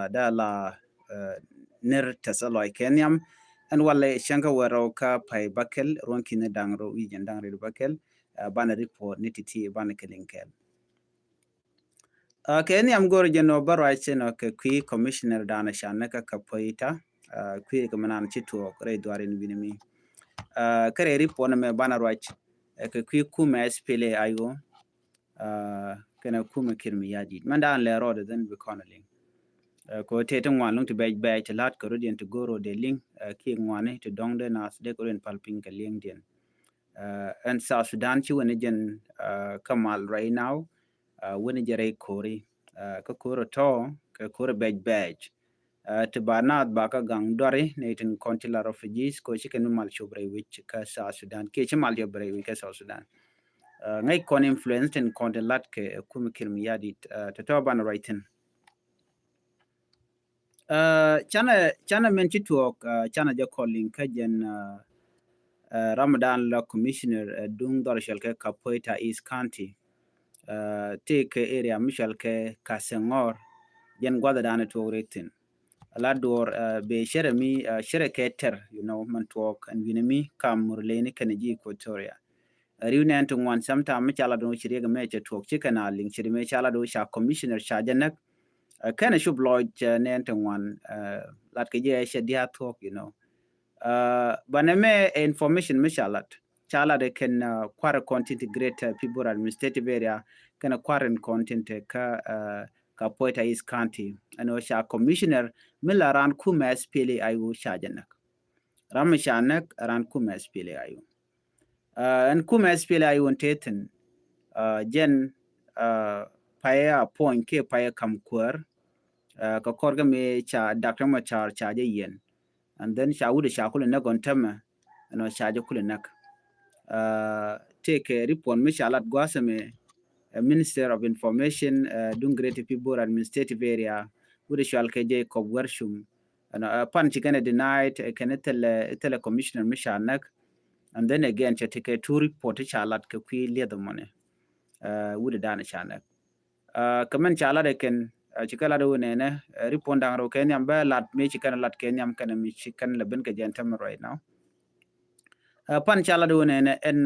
da la ner tasaloy kenyam an wala shanka waro ka pai bakel ronki ne dangro wijen dangre bakel bana report nititi bana kelinkel kenyam gor jeno barwa cheno ke qui commissioner dana shanna ka kapoita qui kamanan chitu re dwarin winimi kare report na me bana rwach ke qui kuma spele ayo kana kuma kirmi yaji mandan le rode den be konaling ko tete ngwan lung to be to lat ko rodien to goro de ling ki ngwane to dongde nas de ko ren palping ka ling den and South Sudan chi woni jen kamal right now woni jere kori ko koro to ko koro be to banat ba ka gang dore ne tin consular refugees ko chi ken mal chobre which ka South Sudan ke chi mal chobre which ka South Sudan ngai kon influence in content lat ke kumikir mi yadit to ban writing chana men chituok chana ja calling ka jen Ramadan la commissioner dung dor shelke Kapoita East County take area mishal ke Kasengor jen gwada dana to writing la door be shere mi shere keter man talk and winami kam murleni kaniji Equatoria riunen to one sometime me chala do chiri ga me talk chikana ling chiri me chala do sha commissioner sha janak kana shub lodge nen to one lat ke je she dia talk baneme information me chala de can quara content great people administrative area kana quara content ka Poita East County ano sha commissioner mila ran kuma SPLA ayu sha janak ram shanak ran kuma SPLA ayu and kuma SPLA ayu teten jen paya point ke paya kamkur ka korga me cha Dr. Machar cha yen and then sha wude sha kula na gontama ano sha je kula nak take a report me sha lat gwasame Minister of Information dung great people administrative area wude shal keje ko wershum pan chikane denied tele commissioner me sha nak and then again cha take two report cha lat ke kwi le the money wude dana sha nak kamen cha lat ken chikala do ne report dang ro ken yam ba lat me chikana lat ken yam kana mi chikan le ben ke jentem right now pan cha lat do ne en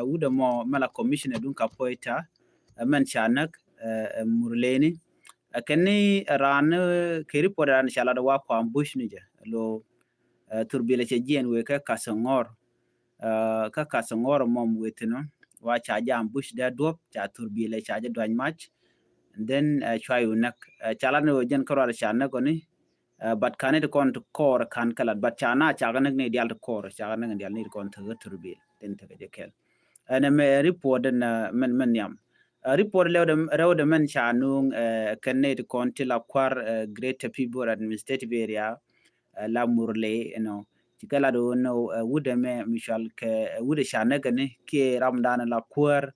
wude mo mala commissioner dung Kapoita men chanak murleni kani ran ke report ran cha lat wa kwa bush ni je lo turbile che jien we ka kasangor mom wetino wa cha jam bush da dop cha turbile cha ja dwan match and then chwa yunak chala no jen korala chana koni but kanet kon to core kan kala but chana cha ganak ne dial to core cha ganak dial ni kon to turbile den to je kel and me report na men yam report rewde men chanung kanet kon til akwar greater people administrative area la murle tikala do no wude me mishal ke wude shana gane ke ramdana la kwar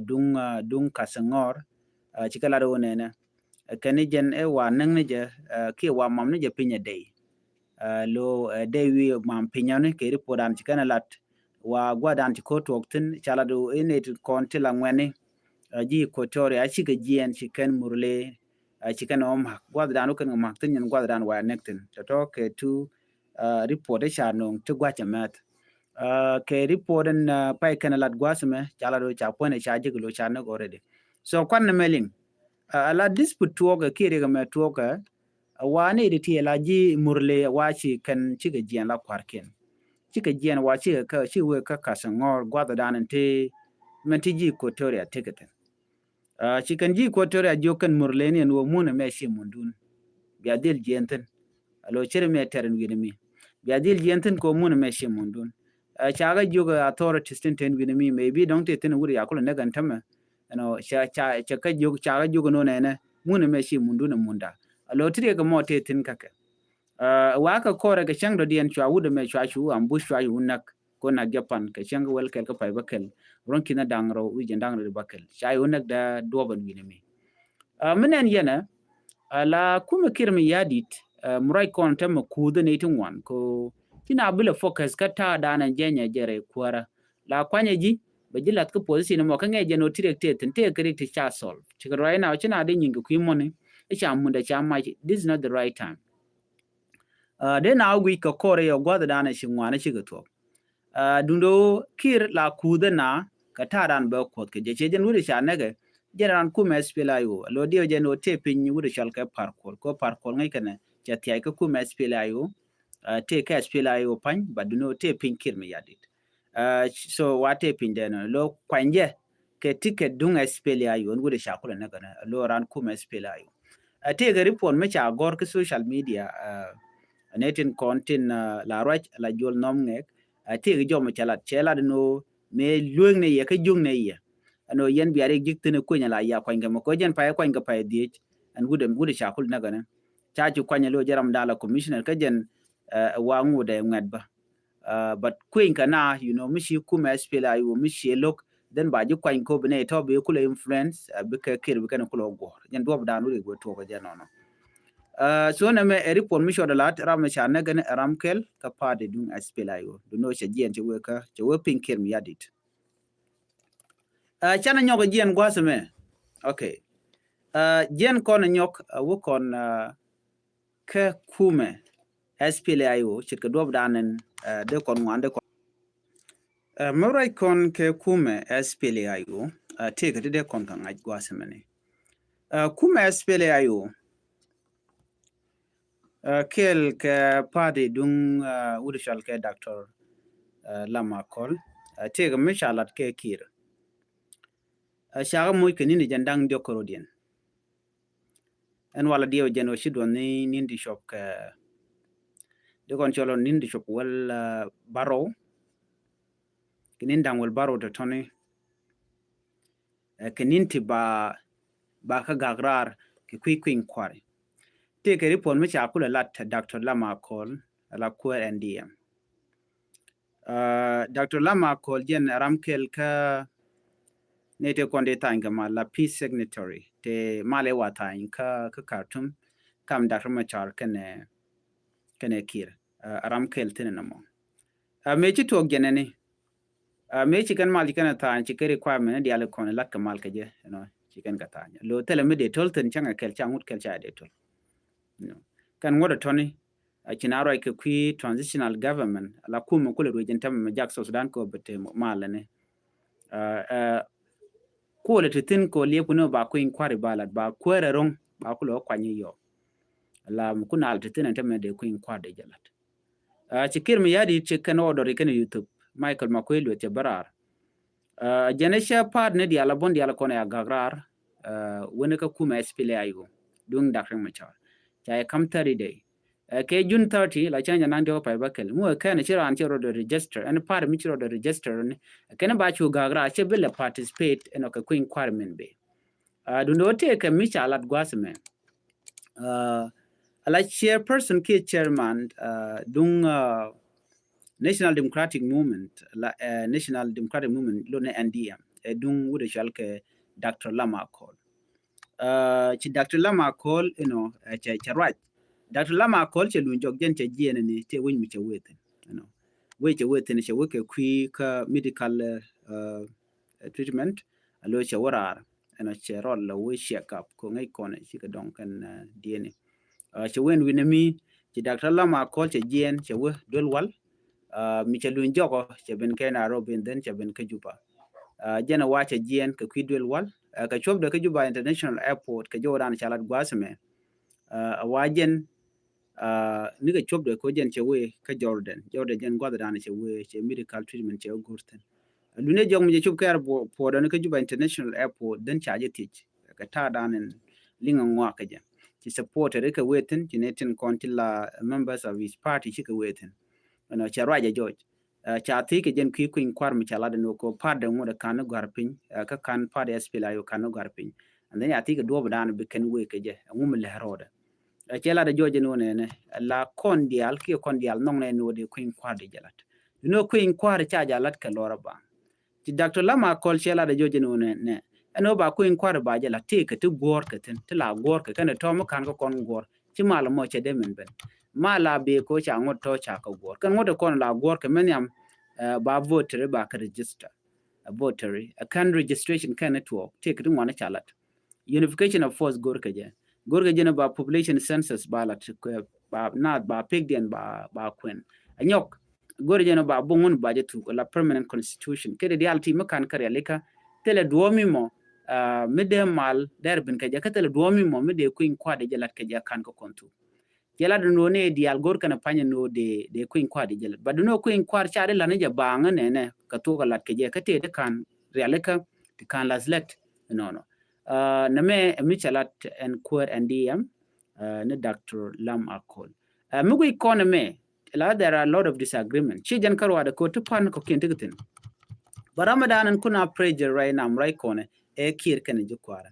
dung kasangor tikala do ne kani jen wa nang ne je ke wa mam ne je pinya day lo day wi mam pinya ne ke ripodan tikana lat wa gwadan ti ko toktin chala do ene konti la ngwane ji Equatoria chika jien chiken murle chiken gwadan kan maktin yan gwadan wa nektin to ke tu report nong to gwacha mat ke report pai kana lat gwasme chala do cha pone cha jiglo cha na already so kwan na meling la dispute tuoga kiri ga tuoga wani riti la ji murle wachi kan chiga jian la kwarken chiga jian wachi ka chi we ka kasangor gwada danan te menti ji Equatoria tiketen chikan ji Equatoria jokan murle ni no muna me shi mundun biadil jenten alo chere me teren winimi biadil jenten ko muna me shi mundun chaga joga authorities ten winimi maybe don't te ten wuri yakula negan tama cha ka jog chaga jogo no ne muna me shi mundun munda alo tire ga mo te tin kake wa ka kore ga chang do dien chwa wude me chwa chu ambush chwa yunak ko na Japan ka chang wel kel ka pai bakel ronki na dangro wi jendang ro bakel cha yunak da doban winimi menen yana la kuma kirmi yadit murai kon tem kudu ne tin wan ko kina bula focus ka ta dana jenya jere kwara la kwanya ji bajilat ko position mo ka ngeje no direct tin te correct cha solve chikro right now china de nyinga ku money cha munda cha mai this is not the right time then now we ko kore yo gwa da na shi ngwana shi gato dundo kir la kuda na ka taran ba ko ke je jen wuri sha naga jeran kuma spela yo lo dio je no te pin wuri shal ka parkol ko parkol ngai kana ja tiai ka kuma spela yo te ka spela yo pan ba duno te pin kir mi yadit so wate pin den lo kwanje ke ticket dung spela yo wuri sha kula naga lo ran kuma spela yo te ga report me cha gor ka social media netin content la rach la jol nom ngek te ga jom chala no me lueng ne ye ka jung ne ye ano yen biare giktene ko nyala ya kwanga mo ko jen pa kwanga pa di an gude shakul na gana cha ju kwanya lo jaram dala commissioner ka jen wa ngude ngadba but queen kana you know mishi kuma spela yu mishi lok den ba ju kwang ko bene to be kula influence be ka kir be kana kula go jen do da no go to ko jen no so na me report mi shoda lat ram cha na gane ramkel ka pade dun spela yu do no che jen che we ka che we pinkir mi yadit chana nyok jen gwasme okay jen kon nyok wo kon ke kume SPLIO chit ka dob danen de kon ngande kon moray kon ke kume SPLIO te ka de kon kan aj gwasme ne kume SPLIO kel ke party dung udishal ke Dr. Lama Kol te ka mishalat ke kir shaga moy ke ni jandang de korodien en wala dio jeno shidwa ni nindi shop ke de kon cholo nindi shop wal baro kinin dang wal baro to toni kininti ba ka gagrar ke kwin kwari te ke report me cha kula lat Dr. Lama Kol la kwa NDM Dr. Lama Kol jen ramkel ka nete konde tanga ma la peace signatory te male wata ka Khartoum kam Dr. Machar kene kir ramkel tinamo me chi tok genene me chi kan mal kana ta chi kere kwa me di ale kon lat kamal ke je no chi kan kata lo tele me de tolten changa kel changut kel cha de tol no kan ngoda toni chinaro ke kwi transitional government la kuma kule region tam me jak Sudan ko bete malane ko le tin ko le kuno ba ko inquiry balad ba kwere rong ba kulo kwanyi yo la kuna al tin tam de ko inquiry de jalat chikir mi yadi chicken order kan YouTube Michael Makwelo te barar jenesha part ne dia la bon dia la kone agagrar wone ka kuma SPLIO dung Dr. Machar cha kam 30 day ke June 30 la chanya nando pa bakel mu ka ne chira an chiro do register and part mi chiro do register ne ken ba chu gagra che bele participate eno ka queen requirement be do no take a micha lat gwasme ala chairperson ke chairman dung National Democratic Movement National Democratic Movement lo ne NDM dung wude shalke Dr. Lama Kol chi Dr. Lama Kol you know cha right Dr. Lama Kol che lun jog jen che jiene ni te win mi che weten you know we che weten che weke kwi ka medical treatment alo che warar eno che rol lo we check up ko ngai kone chi ka don kan DNA che wen winami chi Dr. Lama Kol che jien che we dol wal mi che lun jogo che ben kena robin den che ben ka juba jena wa che jien ka kwi dol wal ka chob de ka juba international airport ka joran chalat gwasme wajen ni ga chob de ko jen che we ka Jordan jen gwada dan che we che medical treatment che gurten lune jong mi chob kar po dan ka juba international airport den chaje tich ka ta dan linga ngwa ka jen ci supporter ka weten ci netin kontila members of his party ci ka weten no cha raja George cha ti ke jen ki queen kwar mi chala de no ko par de ngoda kan garpin ka kan par SPLIO kan garpin and then ya ti ke do dan be ken we ke je ngum le roda chela de George no ne la kondial ki kondial nong ne no de queen kwar de jalat no queen kwar cha jalat ka lora ba ci Dr. Lama Kol chela de George no ne eno ba queen kwar ba jala ti ke tu gor ke ten ti la gor ke kan to mo kan ko kon gor ci mal mo che de men ben mala be ko cha ngot to cha ka gor kan ngot kon la gor ke men yam ba voter ba ka register a voter a can registration kan network take dun wana chalat unification of force gor ke je gorga jena ba population census ba la ba not ba pigden ba kwen anyok gorga jena ba bungun ba jetu la permanent constitution kede dialti makan kare leka tele duomi mo mede mal derbin ka jaka tele duomi mo mede queen kwade jalat ka jakan ko kontu jela no ne dial gor kana panya no de queen kwade jalat but no queen kwar chade la ne ja banga ne ka to lat ka je ka te de kan realeka de kan laslet no na me michalat and queer and dm ne Dr. Lam Akol mugo economy there are a lot of disagreement chi jan karwa da ko to pan ko kintigitin but Ramadan and kuna pressure right now right kone kir kan je kwara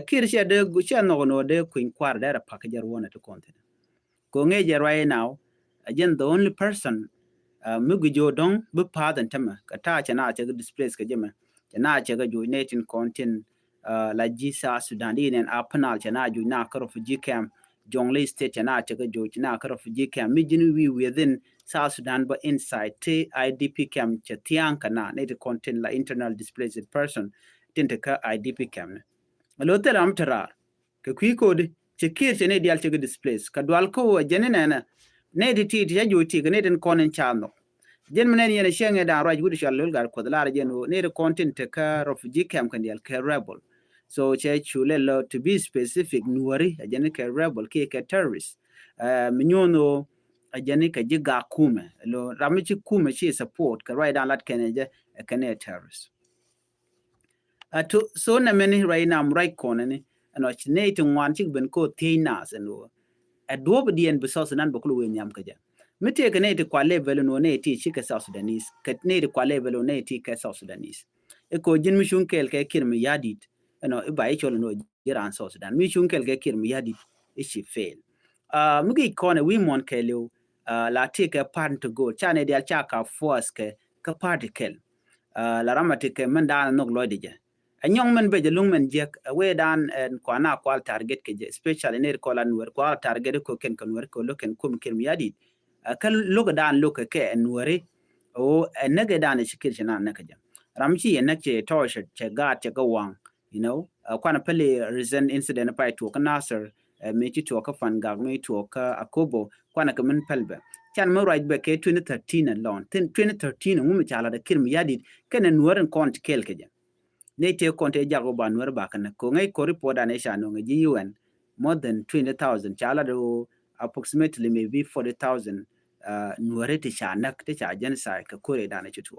kir she de she no de queen kwara da pakajar wona to content ko ngeje right now again the only person mugo jo dong bu padan tama ka ta chana che displace ka jema chana che ga jo natin content la jisa Sudan and apanal chana jo na ka refugee camp Jonglei State chana che ga jo chana ka refugee camp mijinu we within South Sudan but inside te IDP camp che tiang kana native content la internal displaced person tinte ka IDP camp lo tele am tarar ke ko de che kir che ne dial che ga displaced ka dwal ko jenena na ne di ti ja jo ti ne den konen chano jen menen yene shenge da raj gudu shallol gar ko la jeno ne de content ka refugee camp kan dial ka rebel so che chule lo to be specific nuari ajene ka rebel ke terrorist minyono ajene ka jiga kume lo ramichi kume chi support ka right down lat keneje kane terrorist to so na many right now right corner ni ano chinate ngwan chi ben ko tinas no adobe dien besos nan bakulu we nyam ka ja mite ka ne te kwa level no ne ti chika South Sudanese ka ne te kwa level ne ti ka South Sudanese e ko jin mishun kel ka kirmi yadit no e ba e cholo no jiran South Sudan mishun kel ka kirmi yadit e chi fail mugi kone we mon kelo la take a part to go chane dia chaka force ka particle la ramate ke manda no loidije anyong men be jelung men jek we dan en kwana kwal target ke especially ne ko lan wer kwal target ko ken kan wer ko loken kum kirmi yadit kal loga dan loka ke enware o nege dan shikir shana nakaja ramchi enache tosha che ga che ga wang you know kwana pele recent incident pa to ka nasser mechi to ka fan ga me to ka akobo kwana ka min pelbe chan mo right back 2013 alone 2013 ngum chala da kirmi yadit ken enware kont kel keja ne te konte jago ba nwar ba kana ko ngai ko report an esha no ngi UN more than 20,000 chala do approximately maybe 40,000 nuare ti shanak ti cha genocide ka kore dana chitu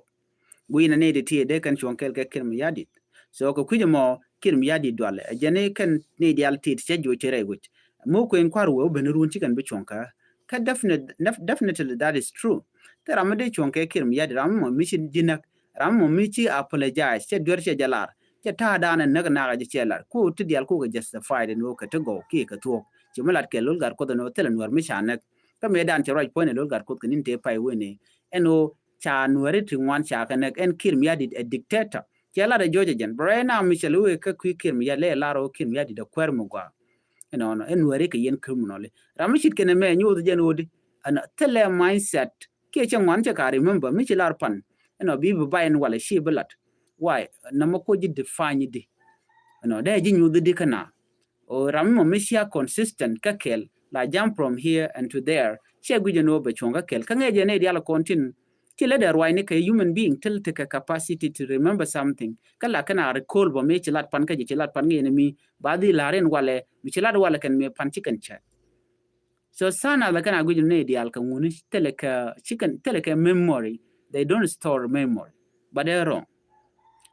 wina ne de tie de kan chonkel ka kirm yadit so ko kujimo kirm yadit dwale jene kan ne dial ti che jo chere gut mo ko en kwarwo benurun ti kan be chonka ka definitely that is true tera amade chonke kirm yadit ram mo mission jinak ram mo michi apologize che dwer che jalar che ta dana naga naga je chelar ko ti dial ko justified no ka to go ki ka to che malat ke lol gar ko no telen war mi shanak ka medan che right point lol gar ko kin te pai wene eno cha nuare ti wan cha kan en kirm yadit a dictator che la de joje jen brena michel we ka ku kirm ya le la ro kirm yadit da kwer mo gwa no en nuare ke yen criminal ramishit ken me nyu jen odi ana tele mindset ke che wan che ka remember michel arpan bi bayen wala shi belat why namako ji define di da ji nyu di kana o rammo mishia consistent kakel la jump from here and to there che guje no be chonga kel kangeje ne diala continue kila der why ne ka human being tel te capacity to remember something kala kana recall bo me chilat pan ka ji chilat pan ne mi badi laren wale mi chilat wala kan me pan chicken chat so sana la kana guje ne dial kan nguni teleka chicken teleka memory they don't store memory but they're wrong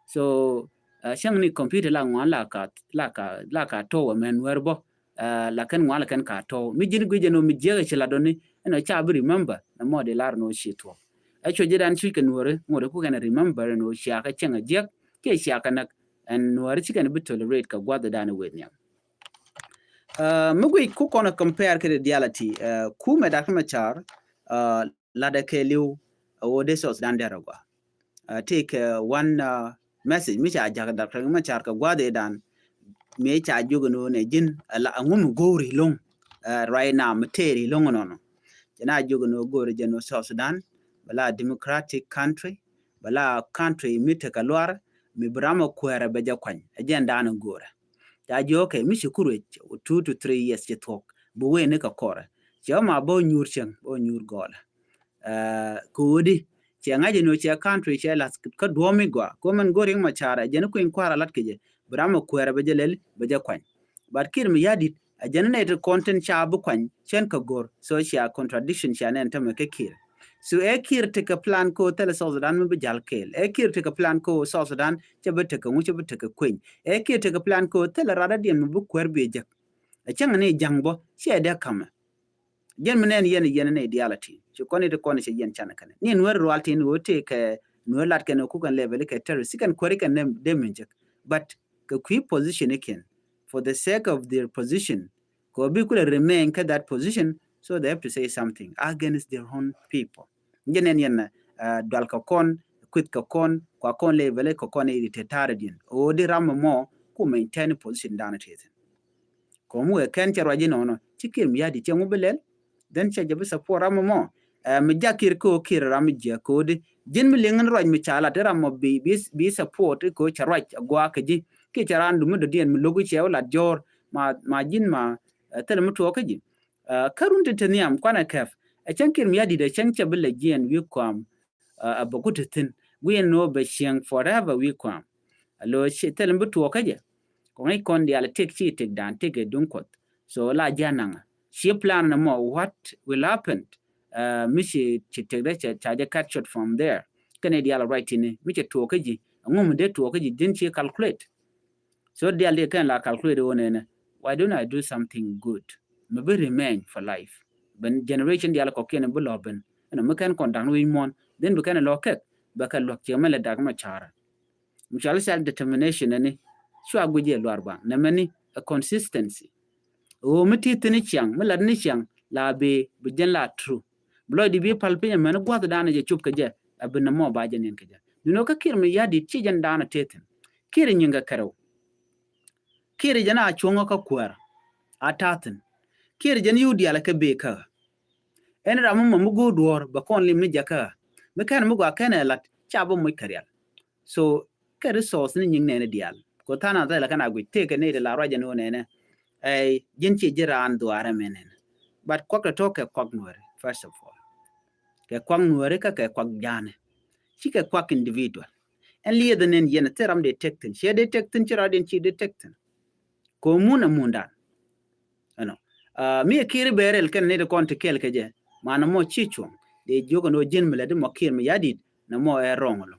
so shang ni computer la ngwan la ka to men werbo la kan ngwan kan ka to mi jin guje no mi jega chila doni eno cha bi remember na mo de lar no shito a cho jidan chi kan wore ngore ku kan remember no sha ka chenga jek ke sha kan en wore chi kan bi tolerate ka gwada dana wednya mugui ku kono compare ke reality ku me da kama char la da ke liu o de sos dan deragwa take one message mi cha jaga da ma char ka gwade dan me cha jugo no ne jin la ngum gori long right now materi long no jana jugo no gori jeno South Sudan bala democratic country bala country mi te kalwar mi bramo kwere be jakwan agenda no gora ja jo ke mi shukuru 2 to 3 years je talk bu we ne ka kore je ma bo nyur chen bo nyur gola kudi che ngaje no che country che las ka duomi go ko man goring ma chara je ne ko in kwara lat keje bramo kwera be jelel be je kwan but kir mi yadi a generated content cha bu kwan chen ka gor so cha contradiction cha ne ntame ke kir so e kir te ka plan ko tele South Sudan mu bijal kel e kir te ka plan ko South Sudan che bete ka nguche bete ka kwen e kir te ka plan ko tele rada diem bu kwer be jak a chang ne jangbo che de kama yen menen yen ne ideality so koni te koni che yen chana kana ni nwer royalty ni wote ka nwer lat kana ku kan level ka terrorist kan kweri kan dem jak but ka key position again for the sake of their position ko bi kula remain ka that position so they have to say something against their own people ngenen yen dal ka kon quit ka kon kwa kon level ka kon irite taradin o di ram mo ku maintain position down it ko mu e ken chero ji no chikim yadi chengu belel den che jabi support ram mo mi jakir ko kir ram je ko di jin mi lengan roj mi chala te ram bi support ko charaj gwa ka ji ki charan du mu do dien mi logu chew la jor ma jin ma tel mu to ka ji karun te teniam kwana kaf a chankir mi yadi de chancha bele jien wi kwam abagutin we no be sheng forever we kwam lo tel mu to ka je ko ngai kon dia la tek chi tek dan tek dunkot so la jananga she plan na mo what will happen mishi tek da cha cut shot from there kane dia la right ni miche to ka ji ngum de to ka ji din chi calculate so dia le kan la calculate one ne why don't I do something good maybe remain for life ben generation dia la ko ken bu loben no me kan kon dan wi mon den bu kan lo ke ba kan lo ke mele dag ma chara mutual self determination ne shwa guje lo arba na mani a consistency o miti tini chiang mala ni chiang la be bujen la true bloy di bi palpinya man gwa dana je chup ka je abin mo ba je nen ka je duno ka kir mi yadi chi jan dana teten kir nyinga karaw kir jana chongo ka kwar ataten kir jan yudi ala ka be ka en ramu mu go dor ba kon lim ni jaka me kan mu gwa kana lat chabo mu karyal so ka resource ni nying ne dial ko tana ta la kana gwi te ka ne de la raja no ne ay jinchi jiran duara menen but kwak to ke kwak nuore first of all ke kwak nuore ka ke kwak jane chi ke kwak individual en liye the nen yen teram detectin she detectin chira den chi detectin ko muna munda ano mi kiri berel ken ne de konte kel ke je mana mo chichung de jogo no jin mele de mo kir mi yadi na mo e rongolo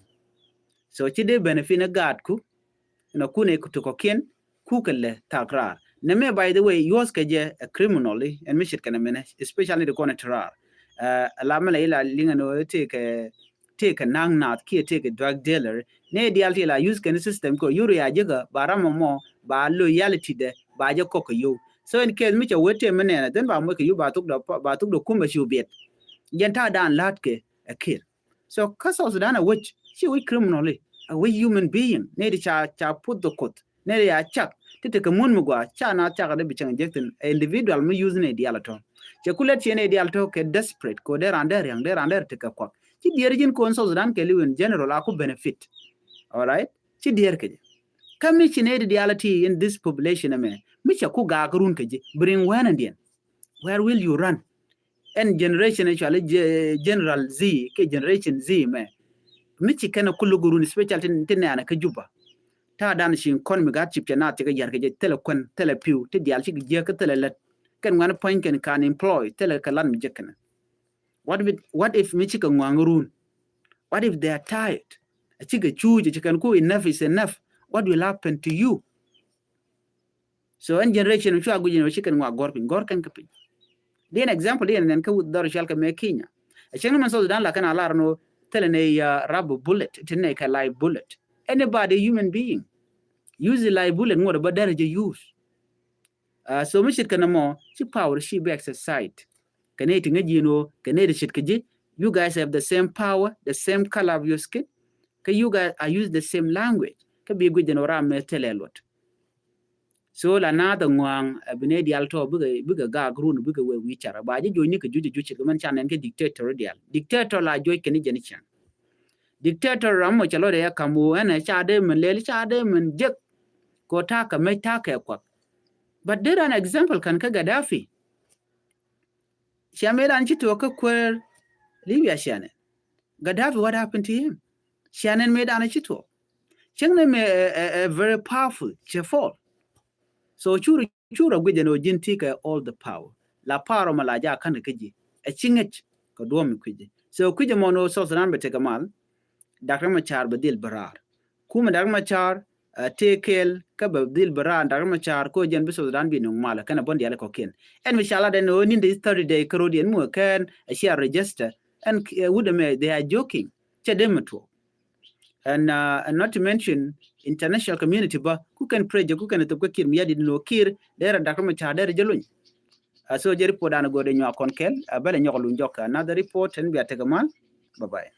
so chi de benefit na gad ku no kune ku to ko ken ku kele takrar Neme, by the way, yours kaje criminally and mission can manage, especially the conateral. Lamela ila lingano take a nang not key take a drug dealer. Ne dialti la use can system ko yuri ajaga barama mo ba loyalty de ba ja koko yo. So in case micha wete menena then ba mweke you batuk do kumba shu bet. Yenta dan latke a kid. So kasa Sudan a witch, she we criminally, a we human being. Ne di cha put the coat. Ne ya chak. Tite ka mun mugwa chana chaka de bichang jektin individual mu use ne dialato che kulet chene dialato ke desperate ko der ander te ka kwak chi dierjin ko so Sudan ke liwen general aku benefit all right chi dier ke kami chene diality in this population me micha ku ga grun ke bring when and where will you run and generation actually general Z ke generation Z me michi kana kullu gurun special tin ana ka juba ta dan shin kon mi gat chip na te ga yar ke tele kon tele piu te dial chi je ka tele let kan wan point kan employ tele ka lan mi jekna what if mi chi ka ngangurun what if they are tired a chi ga chuje chi kan ko enough is enough what will happen to you so en generation chu agu chi kan wa gor kan ka pin den example den nen ka dar shal ka me Kenya a chen man so dan la kan alar no tele ne ya rubber bullet tene ka live bullet anybody human being use the live bullet more but there use so much it kana mo chi power she be exercise kana tinga jino kana shit kaji you guys have the same power the same color of your skin ka you guys are use the same language ka be good genora me telelot so la na da ngwang abine dial to buga ga grun buga we wi chara ba ji joni ka juju chi man chanen ke dictator la joy kani jeni chan dictator ramo chalo ya kamu ana chade men leli chade men jek ko taka me taka kwa. But there an example kan ka Gaddafi. Shamela anchi to ka kwer Libya Shannon. Gaddafi, what happened to him? Shannon made an chito. Shannon a very powerful chefol. So chura gwije no jintika all the power. La power malaja kan kaji. A chingech ko duomi kwije. So kwije mono so zanambe tekamal. Dr. Machar badil barar. Kuma Dr. Machar tekel ka badil barar Dr. Machar ko jen biso dan bi nung mala kana bondi ala kokin. And inshallah then no in this 30-day Caribbean mo can share register and they are joking. Chedemato. And not to mention international community ba who can pray who can to kir mi yadi no kir there Dr. Machar there jelun. So je report an go de nyo konkel bale nyokolu njoka another report and bi atagamal. Bye bye.